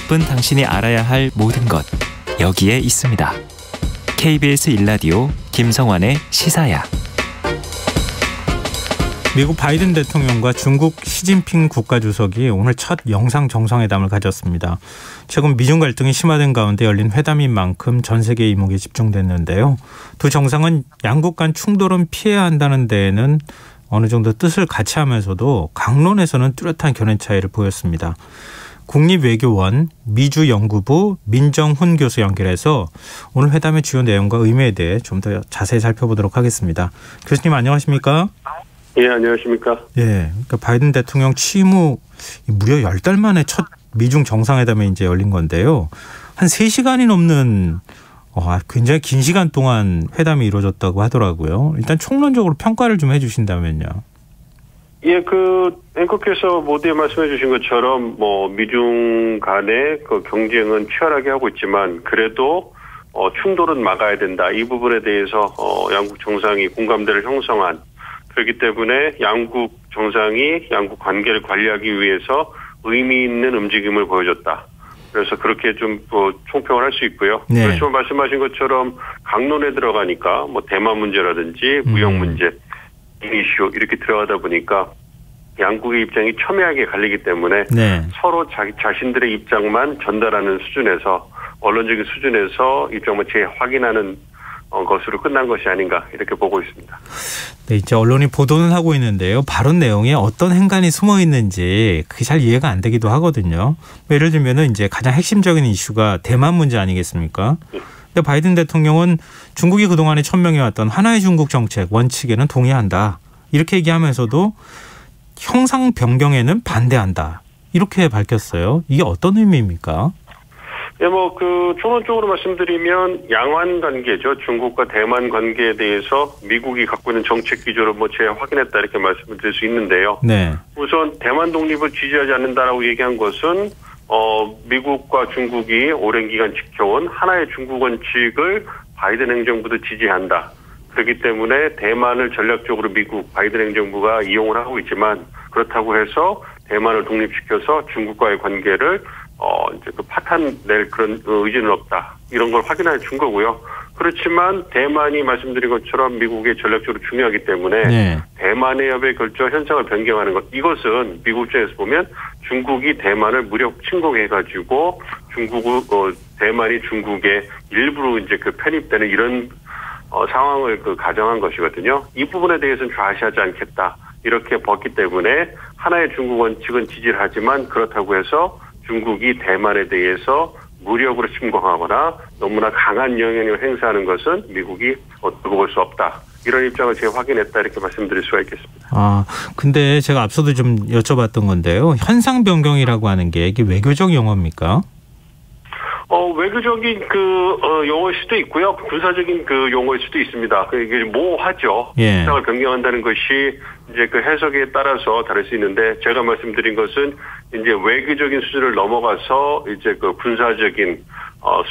바쁜 당신이 알아야 할 모든 것 여기에 있습니다. KBS 1라디오 김성환의 시사야. 미국 바이든 대통령과 중국 시진핑 국가주석이 오늘 첫 영상 정상회담을 가졌습니다. 최근 미중 갈등이 심화된 가운데 열린 회담인 만큼 전 세계의 이목이 집중됐는데요. 두 정상은 양국 간 충돌은 피해야 한다는 데에는 어느 정도 뜻을 같이 하면서도 강론에서는 뚜렷한 견해 차이를 보였습니다. 국립외교원 미주연구부 민정훈 교수 연결해서 오늘 회담의 주요 내용과 의미에 대해 좀 더 자세히 살펴보도록 하겠습니다. 교수님 안녕하십니까? 예, 안녕하십니까? 예, 그러니까 바이든 대통령 취임 후 무려 10달 만에 첫 미중 정상회담에 이제 열린 건데요. 한 3시간이 넘는 굉장히 긴 시간 동안 회담이 이루어졌다고 하더라고요. 일단 총론적으로 평가를 좀 해주신다면요. 예, 앵커께서 모두에 말씀해 주신 것처럼 미중 간의 그 경쟁은 치열하게 하고 있지만 그래도 충돌은 막아야 된다. 이 부분에 대해서 양국 정상이 공감대를 형성한, 그렇기 때문에 양국 정상이 양국 관계를 관리하기 위해서 의미 있는 움직임을 보여줬다. 그래서 그렇게 좀 총평을 할 수 있고요. 네. 그렇지만 말씀하신 것처럼 강론에 들어가니까 대만 문제라든지 무역 문제, 이슈 이렇게 들어가다 보니까 양국의 입장이 첨예하게 갈리기 때문에 네. 서로 자신들의 입장만 전달하는 수준에서, 언론적인 수준에서 입장만 재확인하는 것으로 끝난 것이 아닌가 이렇게 보고 있습니다. 네, 이제 언론이 보도는 하고 있는데요. 발언 내용에 어떤 행간이 숨어 있는지 그게 잘 이해가 안 되기도 하거든요. 예를 들면은 이제 가장 핵심적인 이슈가 대만 문제 아니겠습니까? 근데 바이든 대통령은 중국이 그동안에 천명해왔던 하나의 중국 정책 원칙에는 동의한다. 이렇게 얘기하면서도 형상 변경에는 반대한다. 이렇게 밝혔어요. 이게 어떤 의미입니까? 예, 총론적으로 말씀드리면 양안 관계죠. 중국과 대만 관계에 대해서 미국이 갖고 있는 정책 기조를 재확인했다 이렇게 말씀을 드릴 수 있는데요. 네. 우선 대만 독립을 지지하지 않는다라고 얘기한 것은 미국과 중국이 오랜 기간 지켜온 하나의 중국 원칙을 바이든 행정부도 지지한다. 그렇기 때문에 대만을 전략적으로 미국 바이든 행정부가 이용을 하고 있지만, 그렇다고 해서 대만을 독립시켜서 중국과의 관계를 이제 파탄 낼 그런 의지는 없다. 이런 걸 확인해 준 거고요. 그렇지만 대만이 말씀드린 것처럼 미국에 전략적으로 중요하기 때문에 네. 대만의 협의 결정 현상을 변경하는 것, 이것은 미국 입장에서 보면 중국이 대만을 무력 침공해가지고 대만이 중국의 일부로 이제 편입되는 이런 상황을 가정한 것이거든요. 이 부분에 대해서는 좌시하지 않겠다. 이렇게 봤기 때문에 하나의 중국 원칙은 지지를 하지만, 그렇다고 해서 중국이 대만에 대해서 무력으로 침공하거나 너무나 강한 영향력을 행사하는 것은 미국이 두고 볼 수 없다. 이런 입장을 제가 확인했다 이렇게 말씀드릴 수가 있겠습니다. 근데 제가 앞서도 좀 여쭤봤던 건데요. 현상 변경이라고 하는 게 이게 외교적 용어입니까? 외교적인 용어일 수도 있고요. 군사적인 용어일 수도 있습니다. 이게 모호하죠. 예. 입장을 변경한다는 것이 이제 해석에 따라서 다를 수 있는데, 제가 말씀드린 것은 이제 외교적인 수준을 넘어가서 이제 군사적인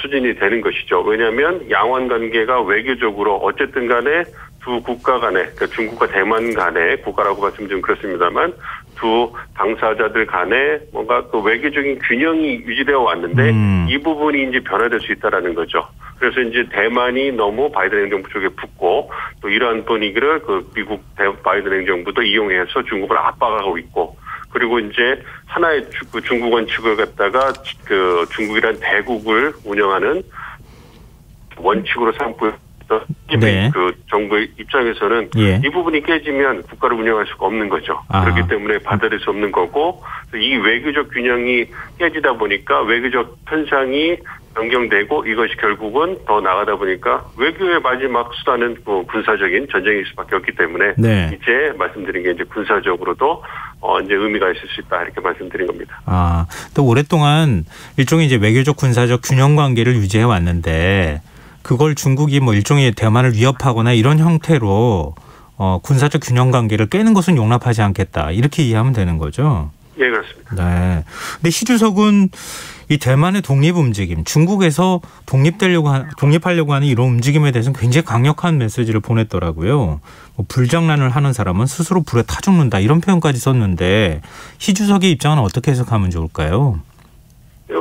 수준이 되는 것이죠. 왜냐하면 양안 관계가 외교적으로 어쨌든 간에 두 국가 간에, 그러니까 중국과 대만 간의 국가라고 말씀드리면 그렇습니다만, 두 당사자들 간에 뭔가 외교적인 균형이 유지되어 왔는데 이 부분이 이제 변화될 수 있다라는 거죠. 그래서 이제 대만이 너무 바이든 행정부 쪽에 붙고, 또 이러한 분위기를 미국 바이든 행정부도 이용해서 중국을 압박하고 있고, 그리고 이제 하나의 중국 원칙을 갖다가 중국이란 대국을 운영하는 원칙으로 삼고 네. 정부의 입장에서는 예. 이 부분이 깨지면 국가를 운영할 수가 없는 거죠. 그렇기 때문에 받아들일 수 없는 거고, 이 외교적 균형이 깨지다 보니까 외교적 현상이 변경되고, 이것이 결국은 더 나가다 보니까 외교의 마지막 수단은 군사적인 전쟁일 수밖에 없기 때문에 네. 이제 말씀드린 게 이제 군사적으로도 이제 의미가 있을 수 있다 이렇게 말씀드린 겁니다. 또 오랫동안 일종의 이제 외교적 군사적 균형 관계를 유지해 왔는데, 그걸 중국이 일종의 대만을 위협하거나 이런 형태로 군사적 균형 관계를 깨는 것은 용납하지 않겠다. 이렇게 이해하면 되는 거죠? 예, 그렇습니다. 네. 근데 시 주석은 이 대만의 독립 움직임, 중국에서 독립하려고 하는 이런 움직임에 대해서는 굉장히 강력한 메시지를 보냈더라고요. 불장난을 하는 사람은 스스로 불에 타 죽는다 이런 표현까지 썼는데, 시 주석의 입장은 어떻게 해석하면 좋을까요?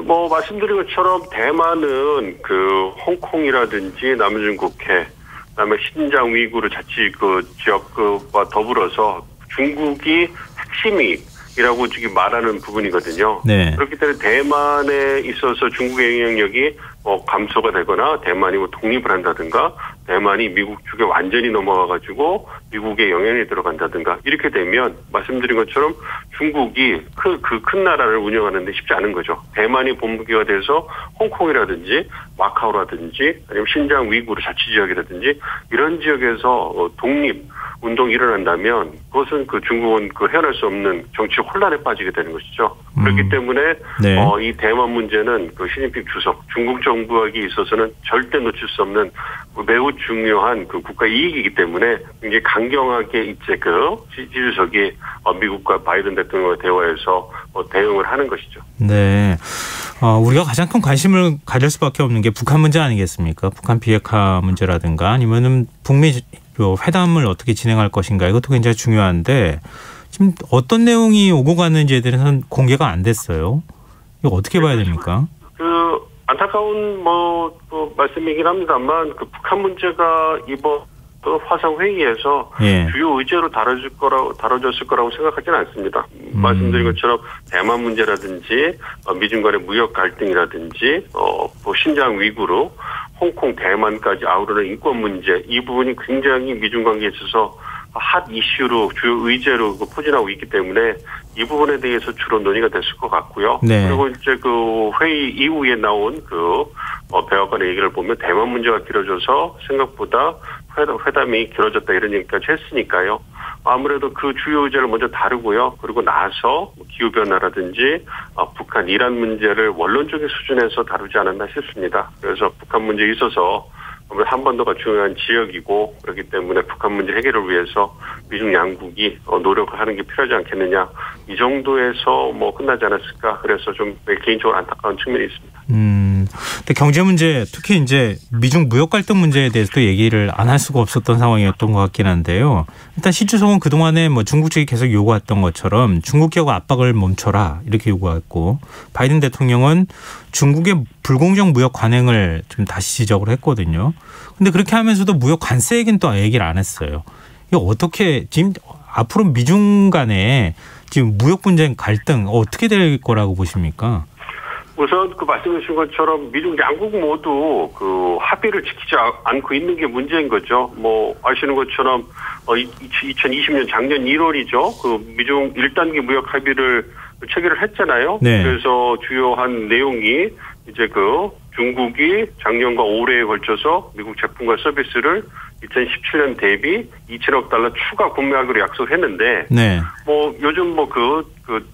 뭐 말씀드린 것처럼 대만은 그 홍콩이라든지 남중국해, 그다음에 신장 위구르 자치 그 지역과 더불어서 중국이 핵심이라고 지금 말하는 부분이거든요. 네. 그렇기 때문에 대만에 있어서 중국의 영향력이 감소가 되거나 대만이 독립을 한다든가 대만이 미국 쪽에 완전히 넘어가가지고 미국의 영향이 들어간다든가 이렇게 되면 말씀드린 것처럼 중국이 그 큰 나라를 운영하는데 쉽지 않은 거죠. 대만이 본부기가 돼서 홍콩이라든지 마카오라든지 아니면 신장 위구르 자치지역이라든지 이런 지역에서 독립 운동이 일어난다면 그것은 그 중국은 그 헤어날 수 없는 정치 혼란에 빠지게 되는 것이죠. 그렇기 때문에 네. 이 대만 문제는 그 시진핑 주석 중국 정부에게 있어서는 절대 놓칠 수 없는 매우 중요한 그 국가 이익이기 때문에 굉장히 강경하게 이제 그 시 주석이 미국과 바이든 대통령과 대화해서 대응을 하는 것이죠. 네. 우리가 가장 큰 관심을 가질 수밖에 없는 게 북한 문제 아니겠습니까? 북한 비핵화 문제라든가 아니면은 북미 회담을 어떻게 진행할 것인가 이것도 굉장히 중요한데 지금 어떤 내용이 오고 가는지에 대해서는 공개가 안 됐어요. 이거 어떻게 봐야 됩니까? 그 안타까운 말씀이긴 합니다만 그 북한 문제가 이번 화상 회의에서 예. 주요 의제로 다뤄졌을 거라고 생각하지는 않습니다. 말씀드린 것처럼 대만 문제라든지 미중 간의 무역 갈등이라든지 신장 위구르, 홍콩, 대만까지 아우르는 인권 문제 이 부분이 굉장히 미중 관계에 있어서 핫 이슈로 주요 의제로 포진하고 있기 때문에 이 부분에 대해서 주로 논의가 됐을 것 같고요. 네. 그리고 이제 그 회의 이후에 나온 그 백악관의 얘기를 보면 대만 문제가 길어져서 생각보다 회담이 길어졌다 이런 얘기까지 했으니까요. 아무래도 그 주요 의제를 먼저 다루고요. 그리고 나서 기후변화라든지 북한 이란 문제를 원론적인 수준에서 다루지 않았나 싶습니다. 그래서 북한 문제에 있어서 아무래도 한반도가 중요한 지역이고 그렇기 때문에 북한 문제 해결을 위해서 미중 양국이 노력을 하는 게 필요하지 않겠느냐. 이 정도에서 끝나지 않았을까. 그래서 좀 개인적으로 안타까운 측면이 있습니다. 근데 경제 문제 특히 이제 미중 무역 갈등 문제에 대해서도 얘기를 안 할 수가 없었던 상황이었던 것 같긴 한데요. 일단 시 주석은 그동안에 중국 측이 계속 요구했던 것처럼 중국 기업 압박을 멈춰라 이렇게 요구했고 바이든 대통령은 중국의 불공정 무역 관행을 좀 다시 지적을 했거든요. 근데 그렇게 하면서도 무역 관세 얘기는 또 얘기를 안 했어요. 이거 어떻게 지금 앞으로 미중 간에 지금 무역 분쟁 갈등 어떻게 될 거라고 보십니까? 우선 그 말씀해 주신 것처럼 미중 양국 모두 그 합의를 지키지 않고 있는 게 문제인 거죠. 아시는 것처럼 2020년 작년 1월이죠. 그 미중 1단계 무역 합의를 체결을 했잖아요. 네. 그래서 주요한 내용이 이제 그 중국이 작년과 올해에 걸쳐서 미국 제품과 서비스를 2017년 대비 2천억 달러 추가 구매하기로 약속했는데, 네. 요즘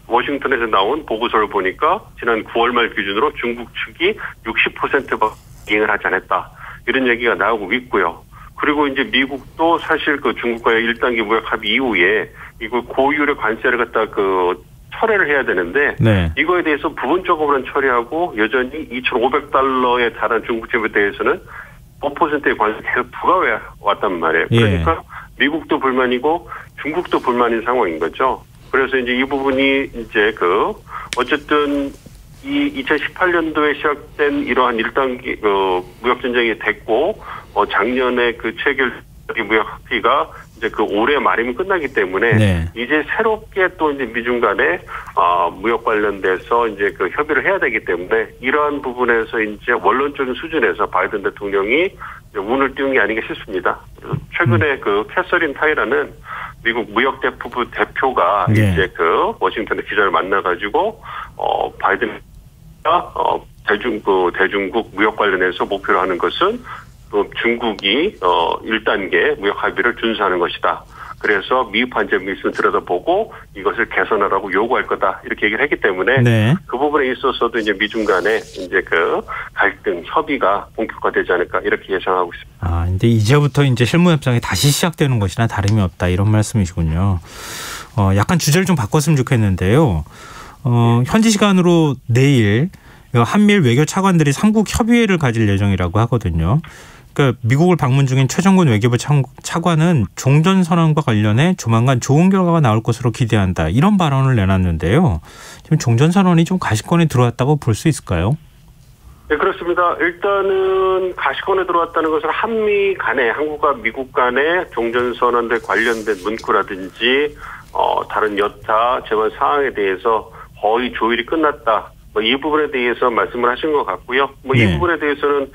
워싱턴에서 나온 보고서를 보니까 지난 9월 말 기준으로 중국 측이 60%가 이행을 하지 않았다. 이런 얘기가 나오고 있고요. 그리고 이제 미국도 사실 그 중국과의 1단계 무역 합의 이후에 이거 고율의 관세를 갖다 철회를 해야 되는데, 네. 이거에 대해서 부분적으로는 처리하고 여전히 2,500달러에 달한 중국 제품에 대해서는 5%의 관세 계속 부과해 왔단 말이에요. 그러니까 미국도 불만이고 중국도 불만인 상황인 거죠. 그래서 이제 이 부분이 이제 어쨌든 이 2018년도에 시작된 이러한 1단계 무역 전쟁이 됐고 작년에 체결 무역 합의가 이제 올해 말이면 끝나기 때문에 네. 이제 새롭게 또 이제 미중 간에 무역 관련돼서 이제 협의를 해야 되기 때문에 이러한 부분에서 이제 원론적인 수준에서 바이든 대통령이 운을 띄운 게 아닌가 싶습니다. 최근에 캐서린 타이라는 미국 무역대표부 대표가 네. 이제 워싱턴에 기자를 만나가지고 바이든가 대중국 무역 관련해서 목표로 하는 것은 중국이 1단계 무역 합의를 준수하는 것이다. 그래서 미흡한 점이 있으면 들여다보고 이것을 개선하라고 요구할 거다. 이렇게 얘기를 했기 때문에 네. 그 부분에 있어서도 이제 미중 간에 이제 갈등, 협의가 본격화되지 않을까 이렇게 예상하고 있습니다. 근데 이제부터 이제 실무 협상이 다시 시작되는 것이나 다름이 없다 이런 말씀이시군요. 약간 주제를 좀 바꿨으면 좋겠는데요. 현지 시간으로 내일 한미일 외교 차관들이 3국 협의회를 가질 예정이라고 하거든요. 그러니까 미국을 방문 중인 최정근 외교부 차관은 종전선언과 관련해 조만간 좋은 결과가 나올 것으로 기대한다. 이런 발언을 내놨는데요. 지금 종전선언이 좀 가시권에 들어왔다고 볼 수 있을까요? 네, 그렇습니다. 일단은 가시권에 들어왔다는 것은 한미 간에, 한국과 미국 간에 종전선언에 관련된 문구라든지 다른 여타 재반 사항에 대해서 거의 조율이 끝났다. 이 부분에 대해서 말씀을 하신 것 같고요. 이 부분에 대해서는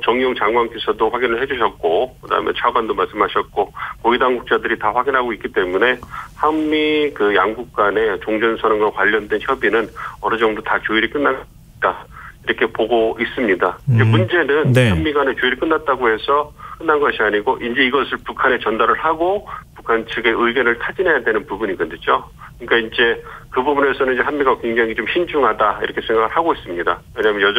정의용 장관께서도 확인을 해주셨고, 그다음에 차관도 말씀하셨고, 고위 당국자들이 다 확인하고 있기 때문에 한미 그 양국 간의 종전선언과 관련된 협의는 어느 정도 다 조율이 끝났다. 이렇게 보고 있습니다. 이제 문제는 한미 간의 조율이 끝났다고 해서 끝난 것이 아니고 이제 이것을 북한에 전달을 하고 북한 측의 의견을 타진해야 되는 부분이거든요. 그러니까 이제 그 부분에서는 이제 한미가 굉장히 좀 신중하다 이렇게 생각을 하고 있습니다. 왜냐하면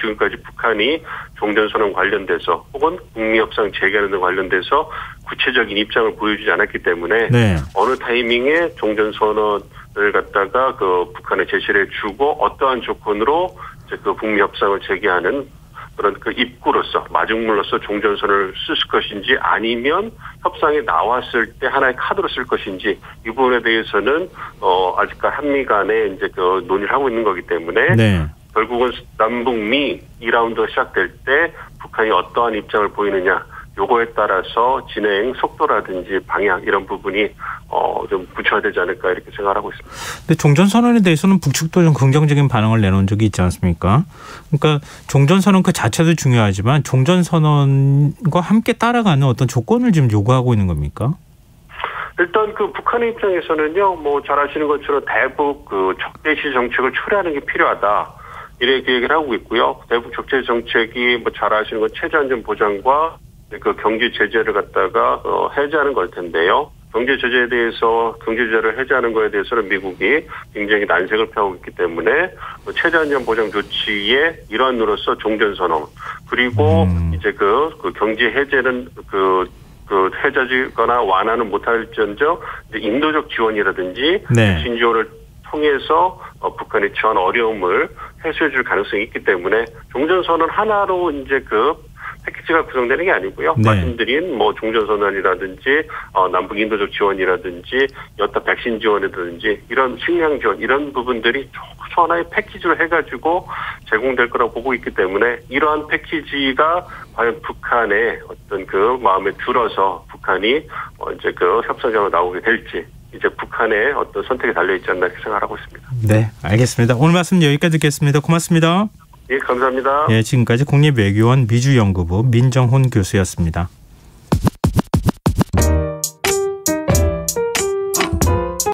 지금까지 북한이 종전선언 관련돼서 혹은 북미협상 재개하는 데 관련돼서 구체적인 입장을 보여주지 않았기 때문에 어느 타이밍에 종전선언을 갖다가 그 북한에 제시를 해주고 어떠한 조건으로 이제 그 북미 협상을 재개하는 그런 그 입구로서 마중물로서 종전선언을 쓸 것인지 아니면 협상에 나왔을 때 하나의 카드로 쓸 것인지 이 부분에 대해서는 아직까지 한미 간에 이제 그 논의를 하고 있는 거기 때문에 결국은 남북미 2라운드가 시작될 때 북한이 어떠한 입장을 보이느냐 요거에 따라서 진행 속도라든지 방향 이런 부분이 좀 구체화되지 않을까 이렇게 생각을 하고 있습니다. 근데 종전선언에 대해서는 북측도 좀 긍정적인 반응을 내놓은 적이 있지 않습니까? 그러니까 종전선언 그 자체도 중요하지만 종전선언과 함께 따라가는 어떤 조건을 지금 요구하고 있는 겁니까? 일단 그 북한의 입장에서는요, 뭐 잘 아시는 것처럼 대북 그 적대시 정책을 초래하는 게 필요하다. 이렇게 얘기를 하고 있고요. 대북 적대시 정책이 뭐 잘 아시는 건 최저안전 보장과 그 경제 제재를 갖다가 해제하는 걸 텐데요. 경제 제재에 대해서 경제 제재를 해제하는 거에 대해서는 미국이 굉장히 난색을 표하고 있기 때문에 최저안전 보장 조치의 일환으로서 종전선언 그리고 이제 그 경제 해제는 그 해제지거나 완화는 못할지언정 인도적 지원이라든지 진지원을 통해서 북한이 처한 어려움을 해소해줄 가능성이 있기 때문에 종전선언 하나로 이제 그 패키지가 구성되는 게 아니고요. 말씀드린 뭐 종전선언이라든지 남북 인도적 지원이라든지 여타 백신 지원이라든지 이런 식량 지원 이런 부분들이 하나의 패키지로 해가지고 제공될 거라고 보고 있기 때문에 이러한 패키지가 과연 북한의 어떤 그 마음에 들어서 북한이 이제 그 협상장으로 나오게 될지 이제 북한의 어떤 선택에 달려있지 않나 이렇게 생각하고 있습니다. 네, 알겠습니다. 오늘 말씀 여기까지 듣겠습니다. 고맙습니다. 예, 감사합니다. 예, 지금까지 국립외교원 미주연구부 민정훈 교수였습니다.